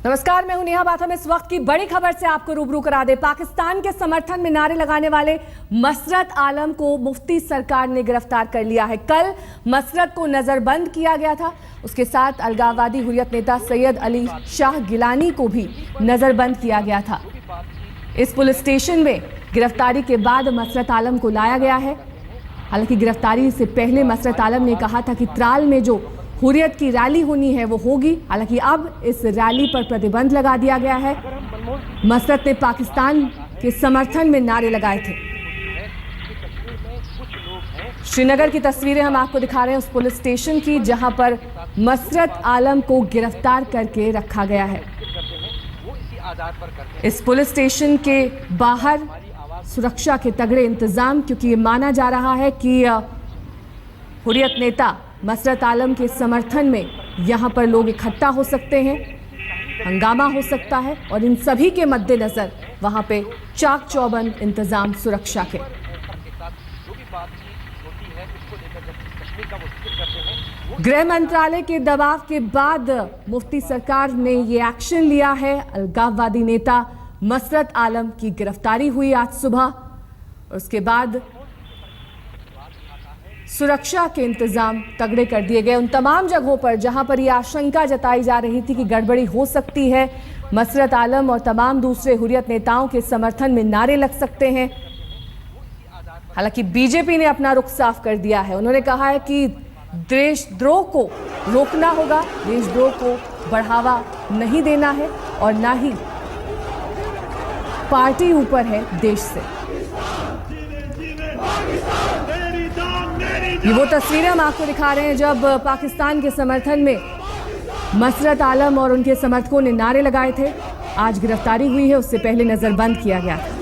नमस्कार, मैं हूं नेहा बाथम। इस वक्त की बड़ी खबर से आपको रूबरू करा दे। पाकिस्तान के समर्थन में नारे लगाने वाले मसरत आलम को मुफ्ती सरकार ने गिरफ्तार कर लिया है। कल मसरत को नजरबंद किया गया था, उसके साथ अलगाववादी हुर्रियत नेता सैयद अली शाह गिलानी को भी नजरबंद किया गया था। इस पुलिस स्टेशन में गिरफ्तारी के बाद मसरत आलम को लाया गया है। हालांकि गिरफ्तारी से पहले मसरत आलम ने कहा था कि त्राल में जो हुर्रियत की रैली होनी है वो होगी। हालांकि अब इस रैली पर प्रतिबंध लगा दिया गया है। मसरत ने पाकिस्तान के समर्थन में नारे लगाए थे। श्रीनगर की तस्वीरें हम आपको दिखा रहे हैं उस पुलिस स्टेशन की, जहां पर मसरत आलम को गिरफ्तार करके रखा गया है। इस पुलिस स्टेशन के बाहर सुरक्षा के तगड़े इंतजाम, क्योंकि ये माना जा रहा है कि हुर्रियत नेता मसरत आलम के समर्थन में यहां पर लोग इकट्ठा हो सकते हैं, हंगामा हो सकता है, और इन सभी के मद्देनजर वहां पे चाक चौबंद इंतजाम सुरक्षा के। गृह मंत्रालय के दबाव के बाद मुफ्ती सरकार ने ये एक्शन लिया है। अलगाववादी नेता मसरत आलम की गिरफ्तारी हुई आज सुबह। उसके बाद सुरक्षा के इंतजाम तगड़े कर दिए गए उन तमाम जगहों पर जहां पर यह आशंका जताई जा रही थी कि गड़बड़ी हो सकती है। मसरत आलम और तमाम दूसरे हुर्रियत नेताओं के समर्थन में नारे लग सकते हैं। हालांकि बीजेपी ने अपना रुख साफ कर दिया है। उन्होंने कहा है कि देशद्रोह को रोकना होगा, देशद्रोह को बढ़ावा नहीं देना है, और ना ही पार्टी ऊपर है देश से। ये वो तस्वीरें हम आपको दिखा रहे हैं जब पाकिस्तान के समर्थन में मसरत आलम और उनके समर्थकों ने नारे लगाए थे। आज गिरफ्तारी हुई है, उससे पहले नजरबंद किया गया था।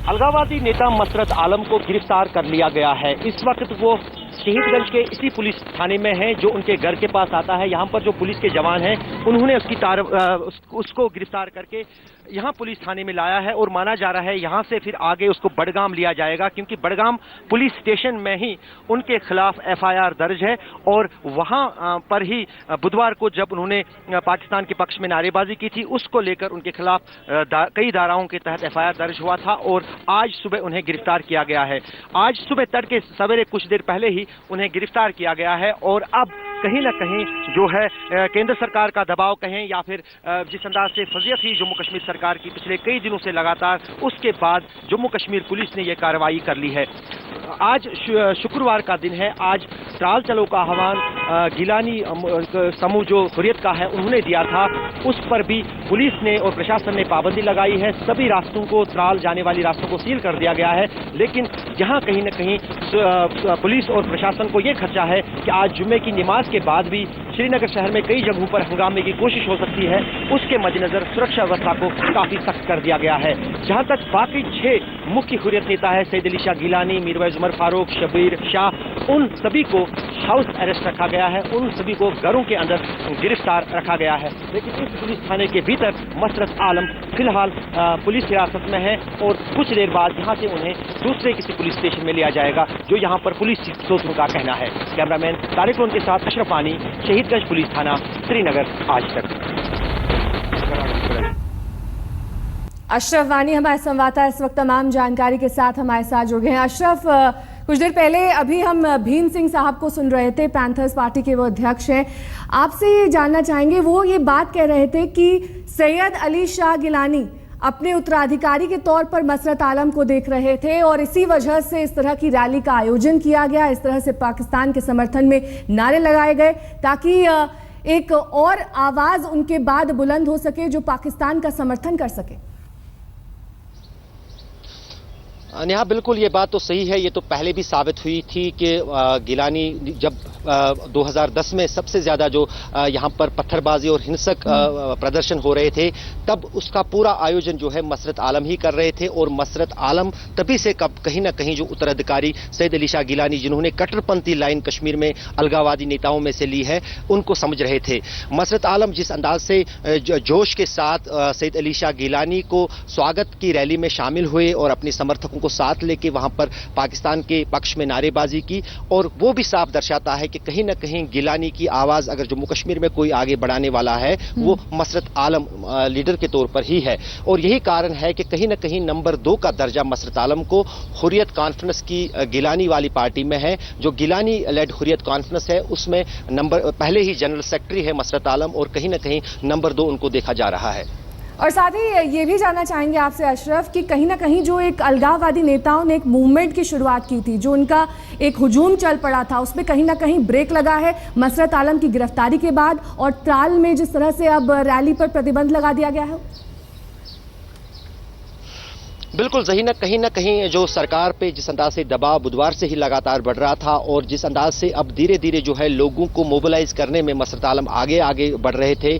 अलगाववादी नेता मसरत आलम को गिरफ्तार कर लिया गया है। इस वक्त वो शहीदगंज के इसी पुलिस थाने में है जो उनके घर के पास आता है। यहाँ पर जो पुलिस के जवान हैं उन्होंने उसको गिरफ्तार करके यहाँ पुलिस थाने में लाया है, और माना जा रहा है यहाँ से फिर आगे उसको बडगाम लिया जाएगा, क्योंकि बडगाम पुलिस स्टेशन में ही उनके खिलाफ एफआईआर दर्ज है। और वहाँ पर ही बुधवार को जब उन्होंने पाकिस्तान के पक्ष में नारेबाजी की थी, उसको लेकर उनके खिलाफ कई धाराओं के तहत एफआईआर दर्ज हुआ था, और आज सुबह उन्हें गिरफ्तार किया गया है। आज सुबह तड़के सवेरे कुछ देर पहले ही उन्हें गिरफ्तार किया गया है। और अब कहीं ना कहीं जो है केंद्र सरकार का दबाव कहें या फिर जिस अंदाज से फजीयत थी जम्मू कश्मीर सरकार की पिछले कई दिनों से लगातार, उसके बाद जम्मू कश्मीर पुलिस ने यह कार्रवाई कर ली है। आज शुक्रवार का दिन है। आज त्राल चलो का आह्वान गिलानी समूह जो हुर्रियत का है उन्होंने दिया था, उस पर भी पुलिस ने और प्रशासन ने पाबंदी लगाई है। सभी रास्तों को, त्राल जाने वाली रास्तों को सील कर दिया गया है। लेकिन यहाँ कहीं न कहीं पुलिस और प्रशासन को यह खदशा है कि आज जुम्मे की नमाज के बाद भी श्रीनगर शहर में कई जगहों पर हंगामे की कोशिश हो सकती है। उसके मद्देनजर सुरक्षा व्यवस्था को काफी सख्त कर दिया गया है। जहां तक बाकी 6 मुख्य हुर्रियत नेता है, सैयद अली शाह गिलानी, मीरवैज उमर फारूक, शबीर शाह, उन सभी को हाउस अरेस्ट रखा गया है, उन सभी को घरों के अंदर गिरफ्तार रखा गया है। लेकिन इस पुलिस थाने के भीतर मसरत आलम फिलहाल पुलिस हिरासत में है, और कुछ देर बाद यहाँ से उन्हें दूसरे किसी पुलिस स्टेशन में लिया जाएगा, जो यहाँ पर पुलिस सूत्रों का कहना है। कैमरामैन तारिक लोन के साथ अशरफ वानी, शहीदगंज पुलिस थाना, श्रीनगर, आज तक। अशरफ वानी हमारे संवाददाता इस वक्त तमाम जानकारी के साथ हमारे साथ जुड़ गए हैं। अशरफ, कुछ देर पहले अभी हम भीम सिंह साहब को सुन रहे थे, पैंथर्स पार्टी के वो अध्यक्ष हैं। आपसे ये जानना चाहेंगे, वो ये बात कह रहे थे कि सैयद अली शाह गिलानी अपने उत्तराधिकारी के तौर पर मसरत आलम को देख रहे थे, और इसी वजह से इस तरह की रैली का आयोजन किया गया। इस तरह से पाकिस्तान के समर्थन में नारे लगाए गए ताकि एक और आवाज उनके बाद बुलंद हो सके जो पाकिस्तान का समर्थन कर सके। नेहा, बिल्कुल ये बात तो सही है। ये तो पहले भी साबित हुई थी कि गिलानी जब 2010 में सबसे ज्यादा जो यहाँ पर पत्थरबाजी और हिंसक प्रदर्शन हो रहे थे, तब उसका पूरा आयोजन जो है मसरत आलम ही कर रहे थे। और मसरत आलम तभी से कहीं ना कहीं जो उत्तराधिकारी सैयद अली शाह गिलानी, जिन्होंने कट्टरपंथी लाइन कश्मीर में अलगाववादी नेताओं में से ली है, उनको समझ रहे थे। मसरत आलम जिस अंदाज से जोश के साथ सैयद अली शाह गिलानी को स्वागत की रैली में शामिल हुए और अपने समर्थकों को साथ लेके वहां पर पाकिस्तान के पक्ष में नारेबाजी की, और वो भी साफ दर्शाता है कि कहीं ना कहीं गिलानी की आवाज अगर जम्मू कश्मीर में कोई आगे बढ़ाने वाला है वो मसरत आलम लीडर के तौर पर ही है। और यही कारण है कि कहीं ना कहीं नंबर 2 का दर्जा मसरत आलम को हुर्रियत कॉन्फ्रेंस की गिलानी वाली पार्टी में है। जो गिलानी लेड हुर्रियत कॉन्फ्रेंस है उसमें पहले ही जनरल सेक्रेटरी है मसरत आलम, और कहीं ना कहीं नंबर 2 उनको देखा जा रहा है। और साथ ही ये भी जानना चाहेंगे आपसे अशरफ कि कहीं ना कहीं जो एक अलगाववादी नेताओं ने एक मूवमेंट की शुरुआत की थी, जो उनका एक हुजूम चल पड़ा था, उसमें कहीं ना कहीं ब्रेक लगा है मसरत आलम की गिरफ्तारी के बाद, और त्राल में जिस तरह से अब रैली पर प्रतिबंध लगा दिया गया है। बिल्कुल कहीं ना कहीं जो सरकार पे जिस अंदाज से दबाव बुधवार से ही लगातार बढ़ रहा था, और जिस अंदाज से अब धीरे धीरे जो है लोगों को मोबिलाइज करने में मसरत आलम आगे बढ़ रहे थे,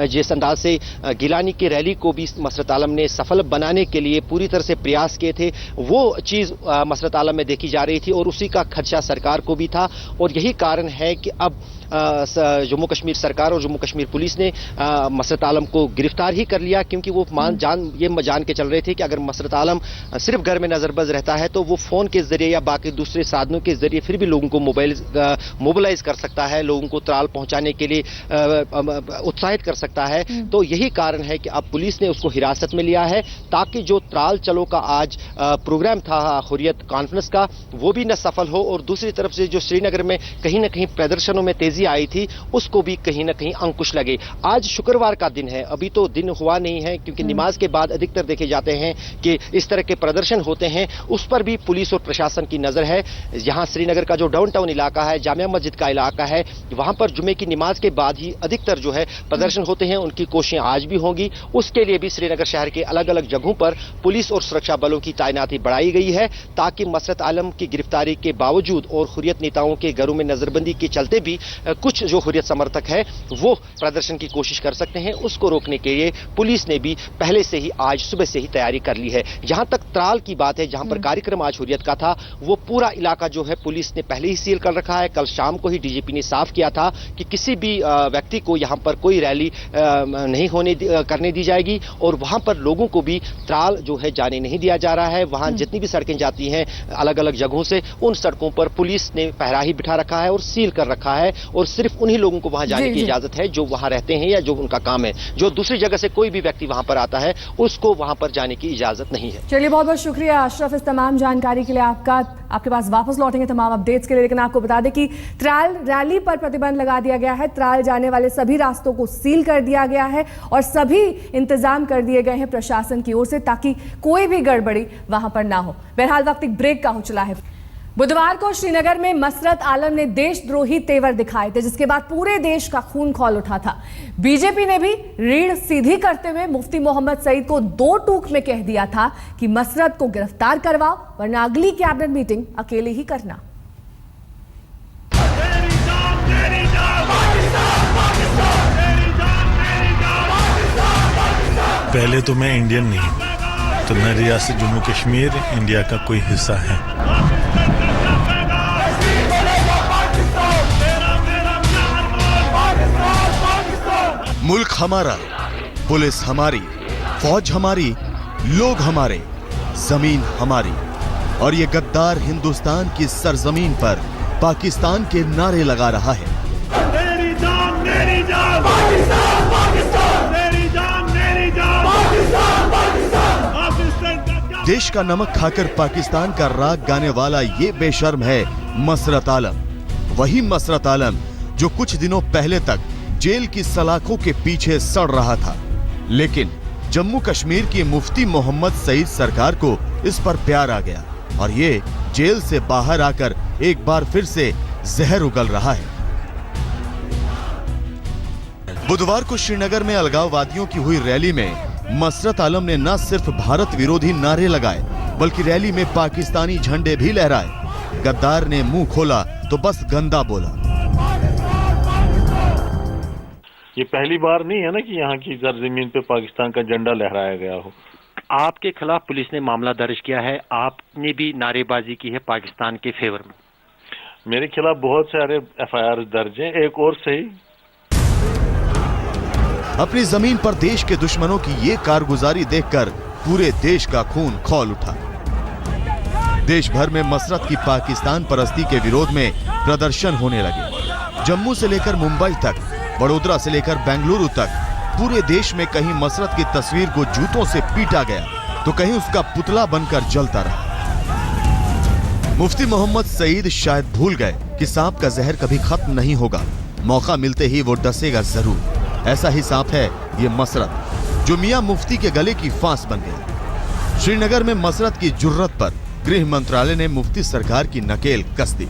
जिस अंदाज से गिलानी की रैली को भी मसरत आलम ने सफल बनाने के लिए पूरी तरह से प्रयास किए थे, वो चीज़ मसरत आलम में देखी जा रही थी, और उसी का खदशा सरकार को भी था। और यही कारण है कि अब जम्मू कश्मीर सरकार और जम्मू कश्मीर पुलिस ने मसरत आलम को गिरफ्तार ही कर लिया, क्योंकि वो जान के चल रहे थे कि अगर मसरत आलम सिर्फ घर में नजरबंद रहता है तो वो फोन के जरिए या बाकी दूसरे साधनों के जरिए फिर भी लोगों को मोबिलाइज कर सकता है, लोगों को त्राल पहुंचाने के लिए उत्साहित कर सकता है। तो यही कारण है कि अब पुलिस ने उसको हिरासत में लिया है, ताकि जो त्राल चलो का आज प्रोग्राम था हुर्रियत कॉन्फ्रेंस का वो भी न सफल हो, और दूसरी तरफ से जो श्रीनगर में कहीं ना कहीं प्रदर्शनों में तेजी आई थी उसको भी कहीं ना कहीं अंकुश लगे। आज शुक्रवार का दिन है, अभी तो दिन हुआ नहीं है, क्योंकि नमाज के बाद अधिकतर देखे जाते हैं कि इस तरह के प्रदर्शन होते हैं, उस पर भी पुलिस और प्रशासन की नजर है। यहां श्रीनगर का जो डाउनटाउन इलाका है, जामिया मस्जिद का इलाका है, वहां पर जुमे की नमाज के बाद ही अधिकतर जो है प्रदर्शन होते हैं। उनकी कोशिशें आज भी होंगी, उसके लिए भी श्रीनगर शहर के अलग अलग जगहों पर पुलिस और सुरक्षा बलों की तैनाती बढ़ाई गई है, ताकि मसरत आलम की गिरफ्तारी के बावजूद और हुर्रियत नेताओं के घरों में नजरबंदी के चलते भी कुछ जो हुर्रियत समर्थक है वो प्रदर्शन की कोशिश कर सकते हैं, उसको रोकने के लिए पुलिस ने भी पहले से ही आज सुबह से ही तैयारी कर ली है। जहां तक त्राल की बात है, जहां पर कार्यक्रम आज हुर्रियत का था, वो पूरा इलाका जो है पुलिस ने पहले ही सील कर रखा है। कल शाम को ही डीजीपी ने साफ किया था कि किसी भी व्यक्ति को यहां पर कोई रैली नहीं करने दी जाएगी, और वहां पर लोगों को भी त्राल जो है जाने नहीं दिया जा रहा है। वहां जितनी भी सड़कें जाती हैं अलग अलग जगहों से, उन सड़कों पर पुलिस ने पहरा ही बिठा रखा है और सील कर रखा है, और सिर्फ उन्हीं लोगों को वहां जाने की इजाजत है जो वहां रहते हैं या जो उनका काम है। जो दूसरी जगह से कोई भी व्यक्ति वहां पर आता है उसको वहां पर जाने की इजाजत नहीं है। चलिए, बहुत बहुत शुक्रिया अशरफ इस तमाम जानकारी के लिए। आपके पास वापस लौटेंगे तमाम अपडेट्स के लिए, लेकिन आपको बता दें कि त्राल रैली पर प्रतिबंध लगा दिया गया है। त्राल जाने वाले सभी रास्तों को सील कर दिया गया है और सभी इंतजाम कर दिए गए हैं प्रशासन की ओर से, ताकि कोई भी गड़बड़ी वहां पर ना हो। बहरहाल वक्त एक ब्रेक का हो चला है। बुधवार को श्रीनगर में मसरत आलम ने देशद्रोही तेवर दिखाए थे, जिसके बाद पूरे देश का खून खौल उठा था। बीजेपी ने भी रीढ़ सीधी करते हुए मुफ्ती मोहम्मद सईद को 2 टूक में कह दिया था कि मसरत को गिरफ्तार करवाओ, वरना अगली कैबिनेट मीटिंग अकेले ही करना। पहले तो मैं इंडियन नहीं हूं, तो न रियासत जम्मू कश्मीर इंडिया का कोई हिस्सा है। मुल्क हमारा, पुलिस हमारी, फौज हमारी, लोग हमारे, जमीन हमारी, और ये गद्दार हिंदुस्तान की सरजमीन पर पाकिस्तान के नारे लगा रहा है। मेरी जान मेरी जान पाकिस्तान पाकिस्तान, मेरी जान मेरी जान पाकिस्तान पाकिस्तान। देश का नमक खाकर पाकिस्तान का राग गाने वाला ये बेशर्म है मसरत आलम। वही मसरत आलम जो कुछ दिनों पहले तक जेल की सलाखों के पीछे सड़ रहा था, लेकिन जम्मू कश्मीर की मुफ्ती मोहम्मद सईद सरकार को इस पर प्यार आ गया और ये जेल से बाहर आकर एक बार फिर से जहर उगल रहा है। बुधवार को श्रीनगर में अलगाववादियों की हुई रैली में मसरत आलम ने न सिर्फ भारत विरोधी नारे लगाए, बल्कि रैली में पाकिस्तानी झंडे भी लहराए। गद्दार ने मुंह खोला तो बस गंदा बोला। ये पहली बार नहीं है ना कि यहाँ की सरजमीन पे पाकिस्तान का झंडा लहराया गया हो। आपके खिलाफ पुलिस ने मामला दर्ज किया है, आपने भी नारेबाजी की है पाकिस्तान के फेवर में। मेरे खिलाफ बहुत सारे FIR दर्ज हैं, एक और सही। अपनी जमीन पर देश के दुश्मनों की ये कारगुजारी देखकर पूरे देश का खून खौल उठा। देश भर में मसरत की पाकिस्तान परस्ती के विरोध में प्रदर्शन होने लगे। जम्मू से लेकर मुंबई तक, बड़ोदरा से लेकर बेंगलुरु तक पूरे देश में कहीं मसरत की तस्वीर को जूतों से पीटा गया तो कहीं उसका पुतला बनकर जलता रहा। मुफ्ती मोहम्मद सईद शायद भूल गए कि सांप का जहर कभी खत्म नहीं होगा, मौका मिलते ही वो डसेगा जरूर। ऐसा ही सांप है ये मसरत, जो मियां मुफ्ती के गले की फांस बन गई। श्रीनगर में मसरत की जुर्रत पर गृह मंत्रालय ने मुफ्ती सरकार की नकेल कस दी।